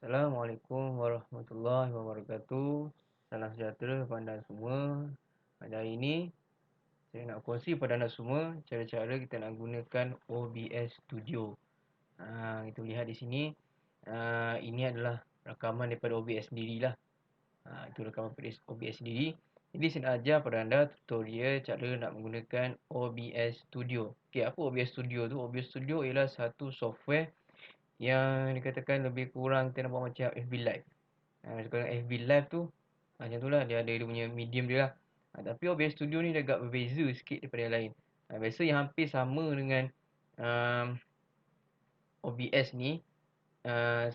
Assalamualaikum warahmatullahi wabarakatuh. Salam sejahtera kepada anda semua. Pada hari ini, saya nak kongsi kepada anda semua cara-cara kita nak gunakan OBS Studio. Kita lihat di sini, ini adalah rakaman daripada OBS sendirilah. Itu rakaman OBS sendiri. Jadi saya nak ajar pada anda tutorial cara nak menggunakan OBS Studio. Okey, apa OBS Studio tu? OBS Studio ialah satu software yang dikatakan lebih kurang kita nak buat macam FB Live. Sekarang FB Live tu macam tu lah, dia ada dia punya medium dia lah. Tapi OBS Studio ni dia agak berbeza sikit daripada yang lain. Biasa yang hampir sama dengan um, OBS ni,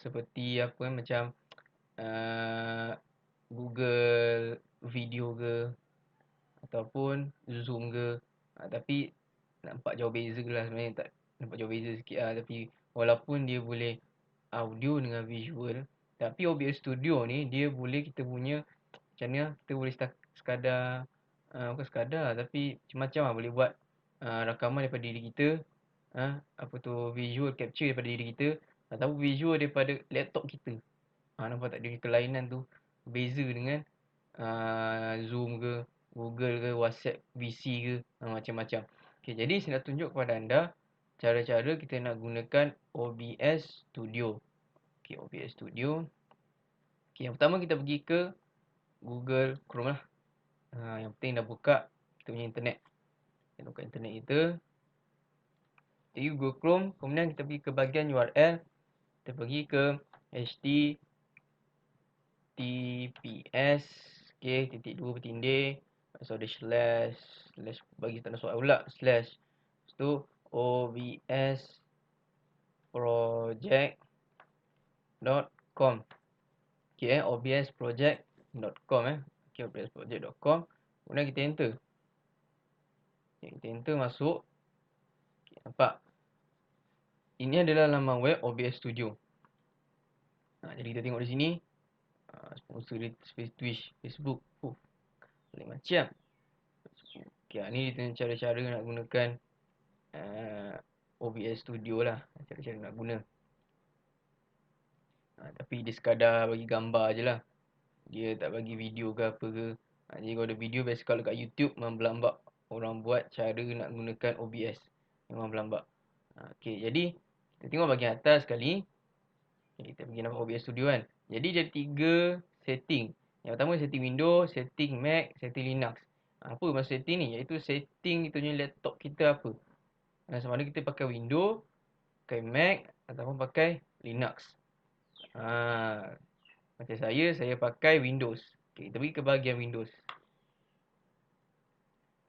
seperti apa macam uh, Google Video ke ataupun Zoom ke. Tapi nampak jauh beza lah sebenarnya, tak nampak jauh beza sikit lah. Tapi walaupun dia boleh audio dengan visual, tapi OBS Studio ni dia boleh kita punya macam ni lah, kita boleh sekadar bukan sekadar tapi macam-macam lah, boleh buat rakaman daripada diri kita, apa tu, visual capture daripada diri kita ataupun visual daripada laptop kita. Nampak tak dia kelainan tu beza dengan Zoom ke, Google ke, WhatsApp, VC ke, macam-macam. Okay, jadi saya nak tunjuk kepada anda cara-cara kita nak gunakan OBS Studio. Okay, OBS Studio. Okay, yang pertama kita pergi ke Google Chrome lah. Yang penting dah buka kita punya internet. Kita buka internet kita. Kita Google Chrome. Kemudian kita pergi ke bahagian URL. Kita pergi ke https titik dua bertindih. Lepas tu ada slash bagi tanda soal pula slash. Lepas tu obsproject.com. Okay, obsproject.com. Okay, obsproject.com. Kemudian kita enter. Okay, kita enter masuk. Okay, nampak? Ini adalah laman web OBS Studio. Jadi kita tengok di sini. Sponsor di Twitch, Facebook. Lain macam. Okay, ni cara-cara nak gunakan OBS Studio lah. Cara-cara nak guna. Tapi dia sekadar bagi gambar je lah. Dia tak bagi video ke apa ke. Jadi kalau ada video, biasa kalau kat YouTube memang berlambak orang buat cara nak gunakan OBS. Memang berlambak. Okay, jadi kita tengok bahagian atas sekali. Kita pergi nampak OBS Studio kan. Jadi ada 3 setting. Yang pertama setting Windows, setting Mac, setting Linux. Apa maksud setting ni? Iaitu setting kita punya laptop kita apa. Sama ada kita pakai Windows, pakai Mac ataupun pakai Linux. Macam saya pakai Windows. Okay, kita pergi ke bahagian Windows.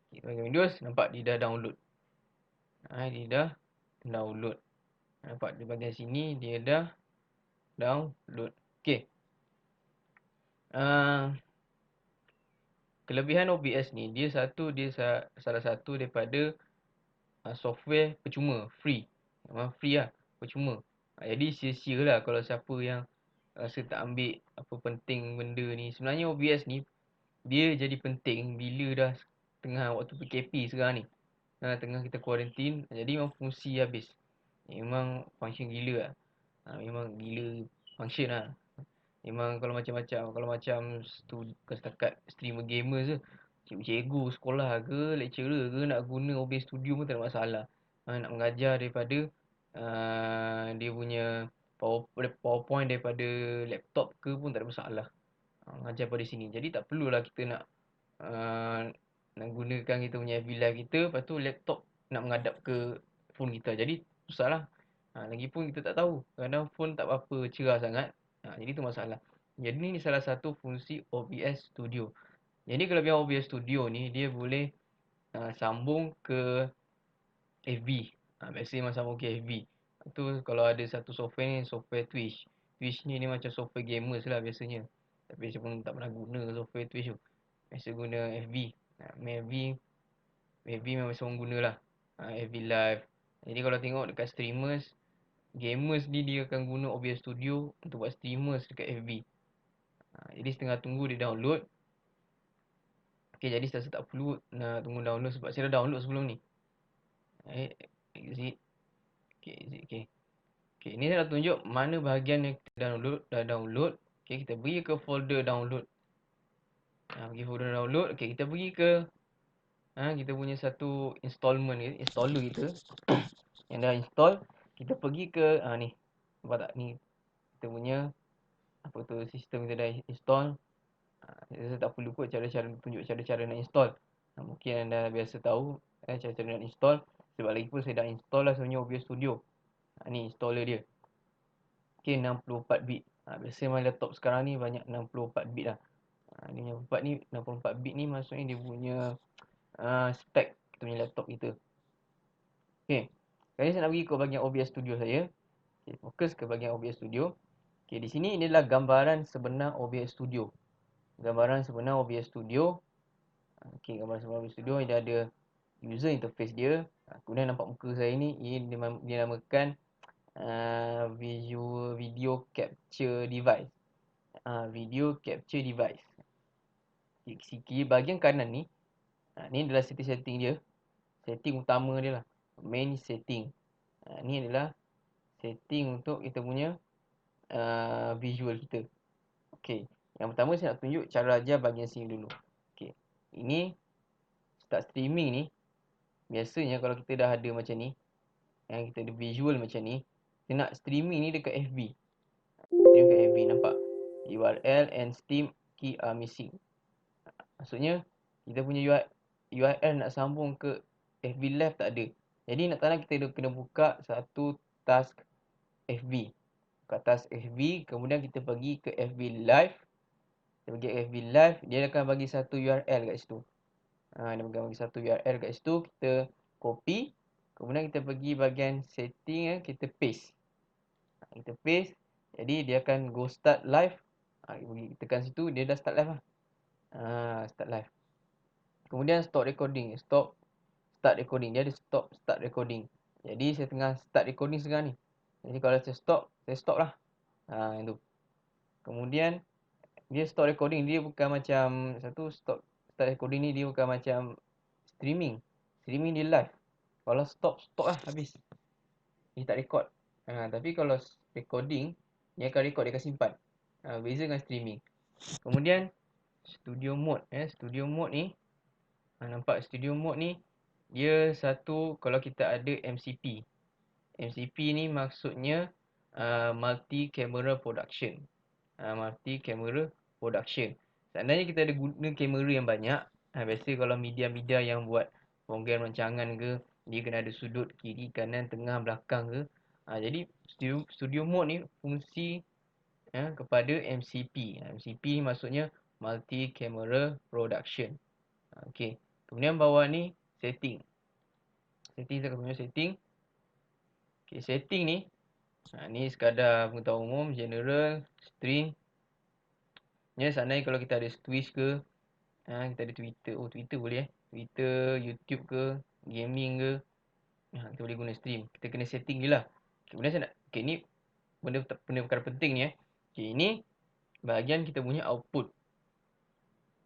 Okay, bahagian Windows, nampak dia dah download. Dia dah download. Nampak di bahagian sini dia dah download. Okay. Kelebihan OBS ni, dia salah satu daripada software percuma, free. Memang free lah, percuma. Jadi sia-sia lah kalau siapa yang rasa tak ambil apa penting benda ni. Sebenarnya OBS ni dia jadi penting bila dah tengah waktu PKP sekarang ni. Tengah kita kuarantin, jadi memang fungsi habis. Memang function gila lah. Memang gila function lah. Memang kalau macam-macam, kalau macam setakat streamer gamer je, cikgu sekolah ke, lecturer ke nak guna OBS Studio pun tak ada masalah. Nak mengajar daripada dia punya PowerPoint daripada laptop ke pun tak ada masalah. Mengajar pada sini. Jadi tak perlulah kita nak gunakan kita punya FB Live kita, lepas tu laptop nak menghadap ke phone kita. Jadi susah lah. Lagipun kita tak tahu. Kadang phone tak berapa cerah sangat. Jadi tu masalah. Jadi ni salah satu fungsi OBS Studio. Jadi kelebihan OBS Studio ni, dia boleh sambung ke FB. Biasanya memang sambung ke FB. Tu kalau ada satu software ni, software Twitch. Twitch ni macam software gamers lah biasanya. Tapi saya pun tak pernah guna software Twitch tu. Biasa guna FB. FB memang biasa orang guna lah. FB Live. Jadi kalau tengok dekat streamers, gamers ni dia akan guna OBS Studio untuk buat streamers dekat FB. Jadi setengah tunggu dia download. Okay, jadi saya tak perlu nak tunggu download sebab saya dah download sebelum ni. Exit. Okay, exit. Okay. Okey, ini saya nak tunjuk mana bahagian yang kita dah download. Okey, kita pergi ke folder download. Pergi folder download. Okey, kita pergi ke kita punya satu installer kita yang dah install. Kita pergi ke ni. Nampak tak ni kita punya apa tu sistem kita dah install. Saya tak perlu kot tunjuk cara-cara nak install. Mungkin anda biasa tahu cara-cara nak install. Sebab lagi pun saya dah install lah sebenarnya OBS Studio. Ni installer dia. Okey, 64 bit. Biasa main laptop sekarang ni banyak 64 bit lah. Ni 64 bit ni maksudnya dia punya spek kita punya laptop kita. Okey. Sekarang saya nak pergi ke bahagian OBS Studio saya. Okey, fokus ke bahagian OBS Studio. Okey, di sini inilah gambaran sebenar OBS Studio. Gambaran sebenar OBS Studio. Okey, gambaran sebenar OBS Studio dia ada user interface dia. Kemudian nampak muka saya ni, ini dia namakan video capture device. Video capture device. Di bahagian kanan ni, ni adalah setting-setting dia. Setting utama dia lah. Main setting. Ni adalah setting untuk kita punya visual kita. Okey. Yang pertama saya nak tunjuk cara ajar bahagian sini dulu. Okey. Ini start streaming ni. Biasanya kalau kita dah ada macam ni, yang kita ada visual macam ni, kita nak streaming ni dekat FB. Stream dekat FB, nampak? URL and Steam key are missing. Maksudnya kita punya URL nak sambung ke FB Live tak ada. Jadi nak tak nak kita kena buka satu task FB. Buka task FB, kemudian kita pergi ke FB Live. Kita pergi ke FB Live, dia akan bagi satu URL kat situ. Dia akan bagi satu URL kat situ, kita copy. Kemudian kita pergi bahagian setting, kita paste. Kita paste, jadi dia akan go start live. Kita tekan situ, dia dah start live lah. Start live. Kemudian stop recording. Start recording. Dia ada start recording. Jadi saya tengah start recording sekarang ni. Jadi kalau saya stop lah. Itu. Kemudian dia stop recording. Dia bukan macam start recording ni dia bukan macam streaming. Streaming dia live. Kalau stop lah habis. Dia tak record. Tapi kalau recording, dia akan record, dia akan simpan. Beza dengan streaming. Kemudian studio mode. Studio mode ni, nampak studio mode ni, dia satu kalau kita ada MCP. MCP ni maksudnya multi camera production. Multi camera production. Seandainya kita ada guna kamera yang banyak, biasa kalau media-media yang buat program rancangan ke, dia kena ada sudut kiri, kanan, tengah, belakang ke. Jadi studio mode ni fungsi kepada MCP. MCP ni maksudnya multi camera production. Okey. Kemudian bawah ni setting. Saya akan tunjuk setting. Okey, setting ni ni sekadar pengetahuan umum, general, string. Seandainya kalau kita ada Twitch ke, kita ada Twitter. Twitter boleh Twitter, YouTube ke, gaming ke. Kita boleh guna stream. Kita kena setting je lah. Kemudian saya nak, ni benda perkara penting ni ini bahagian kita punya output.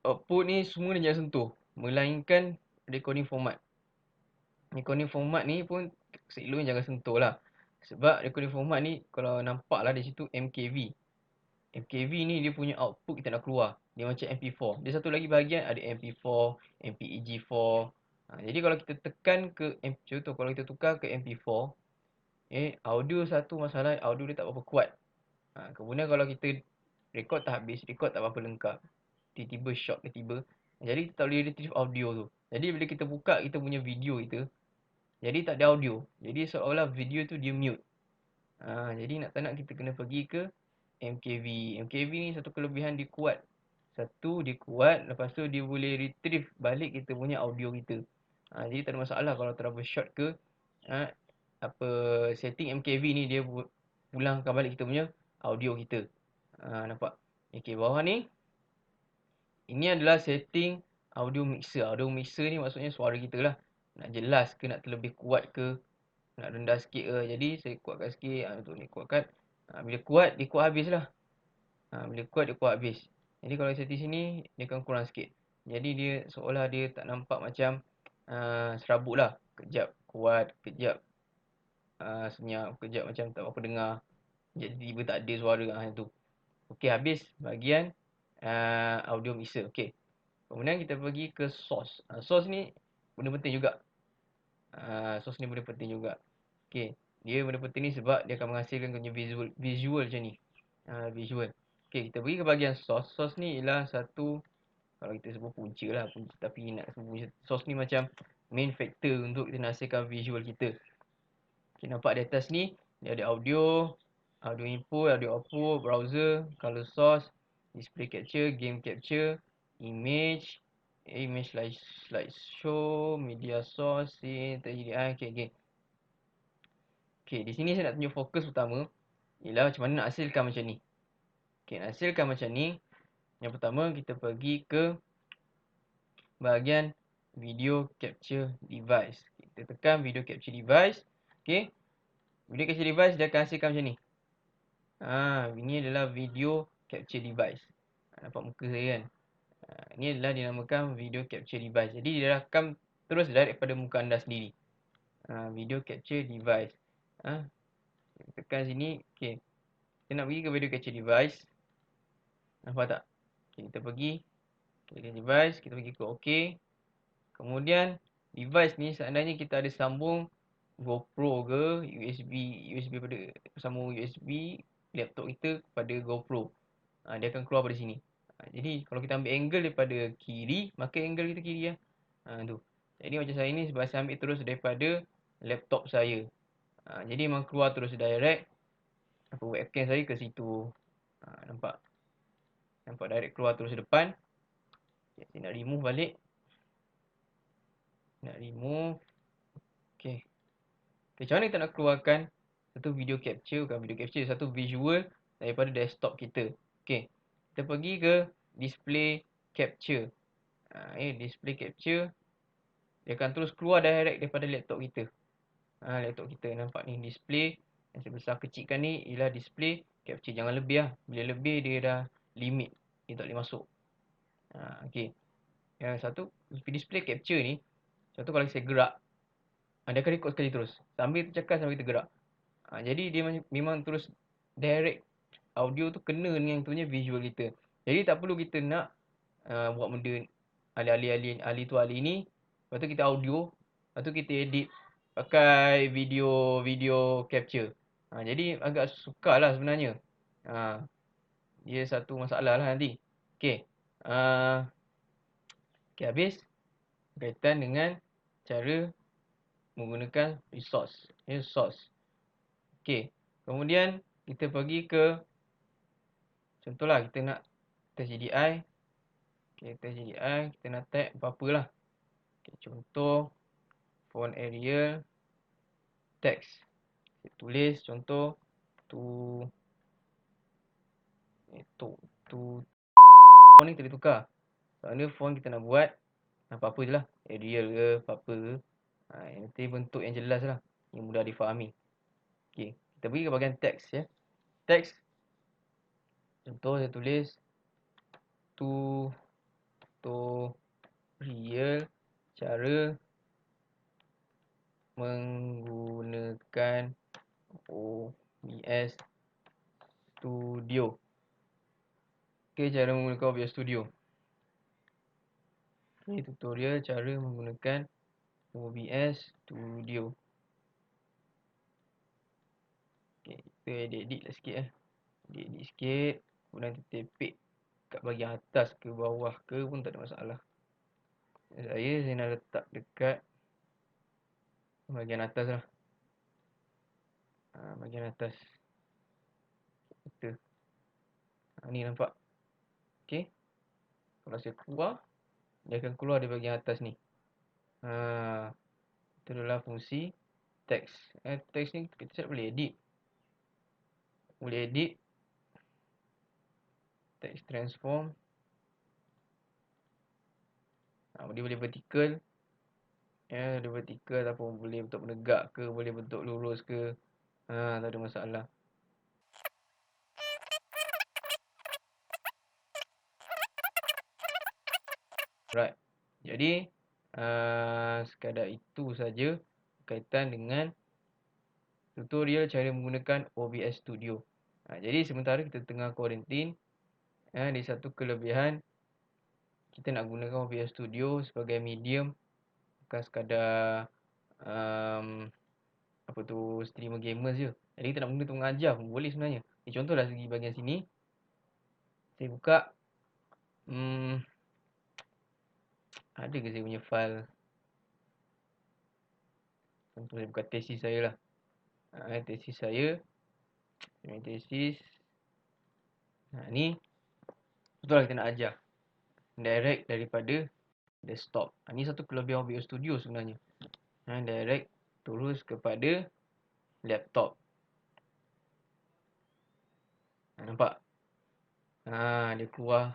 Output ni semua ni jangan sentuh, melainkan recording format. Recording format ni pun seeloknya jangan sentuh lah. Sebab recording format ni kalau nampak lah di situ MKV. MKV ni dia punya output kita nak keluar. Dia macam MP4. Dia satu lagi bahagian ada MP4, MPEG4. Jadi kalau kita tekan ke, contoh kalau kita tukar ke MP4, audio satu masalah, audio dia tak berapa kuat. Kemudian kalau kita record tak habis, record tak berapa lengkap, tiba-tiba short tiba-tiba, jadi kita tak boleh retrieve audio tu. Jadi bila kita buka kita punya video kita, jadi tak ada audio. Jadi seolah-olah video tu dia mute. Jadi nak tak nak kita kena pergi ke MKV. MKV ni satu kelebihan dia kuat. Satu dia kuat, lepas tu dia boleh retrieve balik kita punya audio kita. Jadi tak ada masalah kalau terlalu short ke. Setting MKV ni dia pulangkan balik kita punya audio kita. Nampak? Okey, bawah ni ini adalah setting audio mixer. Audio mixer ni maksudnya suara kita lah. Nak jelas ke, nak terlebih kuat ke, nak rendah sikit ke. Jadi saya kuatkan sikit. Untuk ni kuatkan. Bila kuat, dia kuat habis lah. Bila kuat, dia kuat habis. Jadi kalau setting sini, dia akan kurang sikit. Jadi dia seolah dia tak nampak macam serabut lah. Kejap kuat, kejap senyap, kejap macam tak apa dengar. Jadi tiba tak ada suara tu. Okey, habis bahagian audio mixer. Okey. Kemudian kita pergi ke source. Source ni benda penting juga. Source ni benda penting juga. Okey. Dia benda penting ni sebab dia akan menghasilkan punya visual macam ni. Visual. Okey, kita pergi ke bahagian source. Source ni ialah satu, kalau kita sebut punca lah. Punca, tapi nak sebut punca. Source ni macam main factor untuk kita nak hasilkan visual kita. Okey, nampak di atas ni. Dia ada audio, audio input, audio output, browser, color source, display capture, game capture, image, slideshow, media source, scene, TGDI. Okey. Okey, di sini saya nak tunjuk fokus pertama ialah macam mana nak hasilkan macam ni. Okey, nak hasilkan macam ni, yang pertama kita pergi ke bahagian video capture device. Kita tekan video capture device. Okey. Video capture device dia akan hasilkan macam ni. Ini adalah video capture device. Nampak muka saya kan? Ini adalah dinamakan video capture device. Jadi dia rakam terus direct pada muka anda sendiri. Video capture device. Tekan sini. Okey. Kita nak pergi ke video capture device. Nampak tak? Okay, kita pergi ke device. Kita pergi ke OK. Kemudian device ni seandainya kita ada sambung GoPro ke USB pada sambung USB laptop kita kepada GoPro. Dia akan keluar pada sini. Jadi kalau kita ambil angle daripada kiri, maka angle kita kiri lah. Tu. Jadi macam saya ni sebab saya ambil terus daripada laptop saya. Jadi memang keluar terus direct webcam saya ke situ. Nampak? Nampak direct keluar terus depan. Okay, saya nak remove balik. Nak remove. Okay. Macam mana kita nak keluarkan satu video capture, bukan video capture, satu visual daripada desktop kita. Okay. Kita pergi ke display capture. Display capture. Dia akan terus keluar direct daripada laptop kita. Laptop kita nampak ni display. Yang saya besar kecilkan ni ialah display capture. Jangan lebih lah. Bila lebih dia dah limit. Dia tak boleh masuk. Okay. Yang satu display capture ni. Contoh kalau saya gerak. Dia akan record sekali terus. Sambil kita cakap, sambil kita gerak. Jadi dia memang terus direct audio tu kena dengan punya visual kita. Jadi tak perlu kita nak buat benda alih tu alih ni. Lepas tu kita audio. Lepas tu kita edit pakai video capture. Jadi agak sukar lah sebenarnya. Dia satu masalah lah nanti. Okay. Okay, habis. Berkaitan dengan cara menggunakan resource. Source. Okay. Kemudian kita pergi ke, contohlah kita nak test GDI. Okay, test GDI. Kita nak tag apa-apa lah. Okay, contoh font Arial text. Kita tulis contoh font ni kita boleh tukar. Soalnya font kita nak buat apa-apa je lah. Arial ke apa-apa ke. Nanti bentuk yang jelas lah. Yang mudah difahami. Okay. Kita pergi ke bahagian text ya. Text. Contoh saya tulis tutorial cara menggunakan OBS Studio. Okay, cara menggunakan OBS Studio. Okay, tutorial cara menggunakan OBS Studio. Okay, kita edit lah sikit Edit sikit. Kemudian kita tepek kat bahagian atas ke bawah ke pun tak ada masalah. Saya nak letak dekat bahagian atas lah. Bahagian atas. Kita. Ni nampak. Okay. Kalau saya keluar, dia akan keluar di bahagian atas ni. Itu adalah fungsi text. Text ni kita boleh edit. Boleh edit. Text transform. Dia boleh vertical. Dia vertical ataupun boleh bentuk menegak ke, boleh bentuk lurus ke. Tak ada masalah. Right. Jadi sekadar itu saja berkaitan dengan tutorial cara menggunakan OBS Studio. Jadi sementara kita tengah kuarantin, ada satu kelebihan kita nak gunakan OBS Studio sebagai medium, bukan sekadar streamer gamers je. Jadi kita nak guna untuk mengajar pun boleh sebenarnya. Contohlah segi bahagian sini, saya buka ada ke saya punya file. Contoh saya buka tesis saya lah. Tesis saya. Tesis. Ni betul lah kita nak ajar direct daripada desktop. Ni satu kelebihan OBS Studio sebenarnya. Direct terus kepada laptop. Nampak? Dia keluar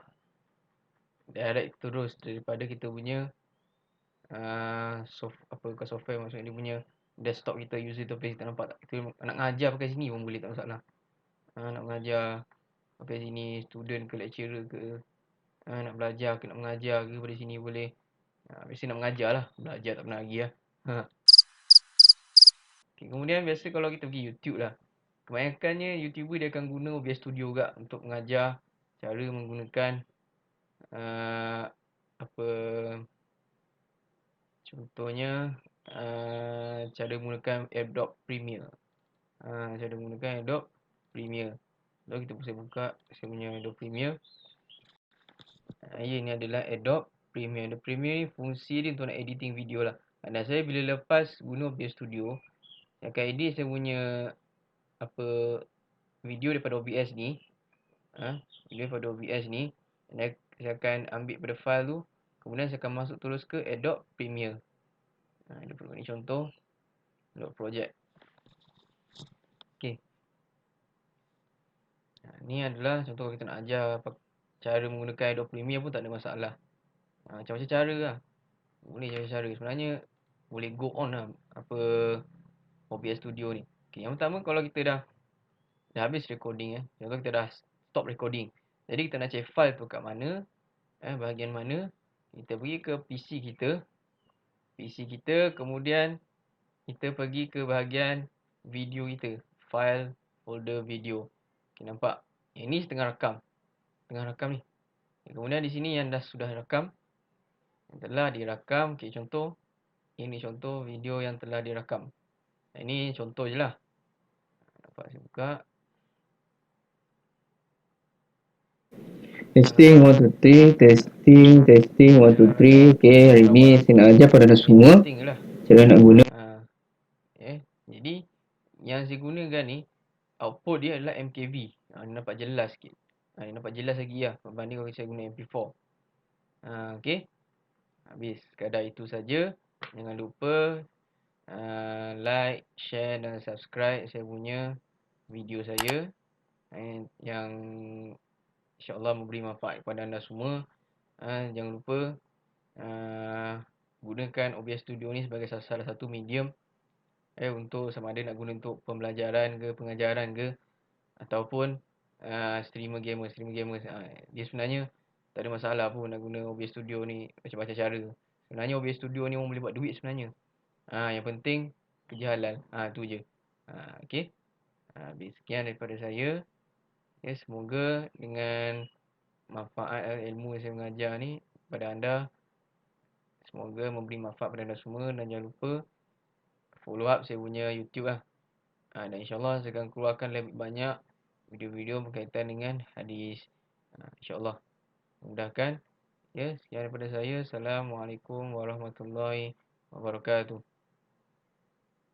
direct terus daripada kita punya software, maksudnya dia punya desktop kita, user interface. Kita nampak tak? Kita nak mengajar pakai sini pun boleh, tak masalah. Nak mengajar pakai sini, student ke lecturer ke, nak belajar ke nak mengajar ke, pada sini boleh. Biasa nak mengajar lah, belajar tak pernah lagi lah. Okay, kemudian biasa kalau kita pergi YouTube lah, kebanyakannya YouTuber dia akan guna OBS Studio juga untuk mengajar cara menggunakan contohnya cara menggunakan Adobe Premiere. Cara menggunakan Adobe Premiere. Lalu kita bisa buka saya punya Adobe Premiere. Ini adalah Adobe Premiere. Adobe Premiere ni fungsi dia untuk nak editing video lah. Dan saya bila lepas guna OBS Studio, yang akan edit saya punya video daripada OBS ni. Video daripada OBS ni, dan saya akan ambil pada file tu, kemudian saya akan masuk terus ke Adobe Premiere. Ini contoh Adobe Project. Okay. Ni adalah contoh kita nak ajar cara menggunakan Adobe Premiere pun tak ada masalah. Macam-macam cara lah. Boleh cara-cara. Sebenarnya boleh go on lah OBS Studio ni. Okay, yang pertama, kalau kita dah habis recording, contoh kita dah stop recording. Jadi kita nak cari file tu kat mana, bahagian mana. Kita pergi ke PC kita, kemudian kita pergi ke bahagian video kita, file folder video. Okay, nampak? Ini setengah rakam. Ni. Kemudian di sini yang sudah rakam, yang telah dirakam. Okay, contoh. Ini contoh video yang telah dirakam. Ini contoh je lah. Dapat saya buka. Testing 1 2 3, testing 1 2 3. Okay, hari ni saya nak ajar pada anda semua cara nak guna. Jadi yang saya gunakan ni, output dia adalah MKV. Ni nampak jelas sikit. Ni nampak jelas lagi lah berbanding kalau saya guna MP4. Okay. Habis. Sekadar itu saja. Jangan lupa like, share dan subscribe saya punya video saya, yang insyaAllah memberi manfaat kepada anda semua. Jangan lupa gunakan OBS Studio ni sebagai salah satu medium untuk sama ada nak guna untuk pembelajaran ke, pengajaran ke, ataupun streamer gamers. Dia sebenarnya tak ada masalah pun nak guna OBS Studio ni macam-macam cara. Sebenarnya OBS Studio ni orang boleh buat duit sebenarnya. Yang penting kerja halal. Tu je. Okay. Sekian daripada saya. Semoga dengan manfaat ilmu yang saya mengajar ni kepada anda, semoga memberi manfaat kepada anda semua. Dan jangan lupa follow up saya punya YouTube lah. Dan insyaAllah saya akan keluarkan lebih banyak video-video berkaitan dengan hadis. InsyaAllah. Mudahkan. Sekian daripada saya. Assalamualaikum warahmatullahi wabarakatuh.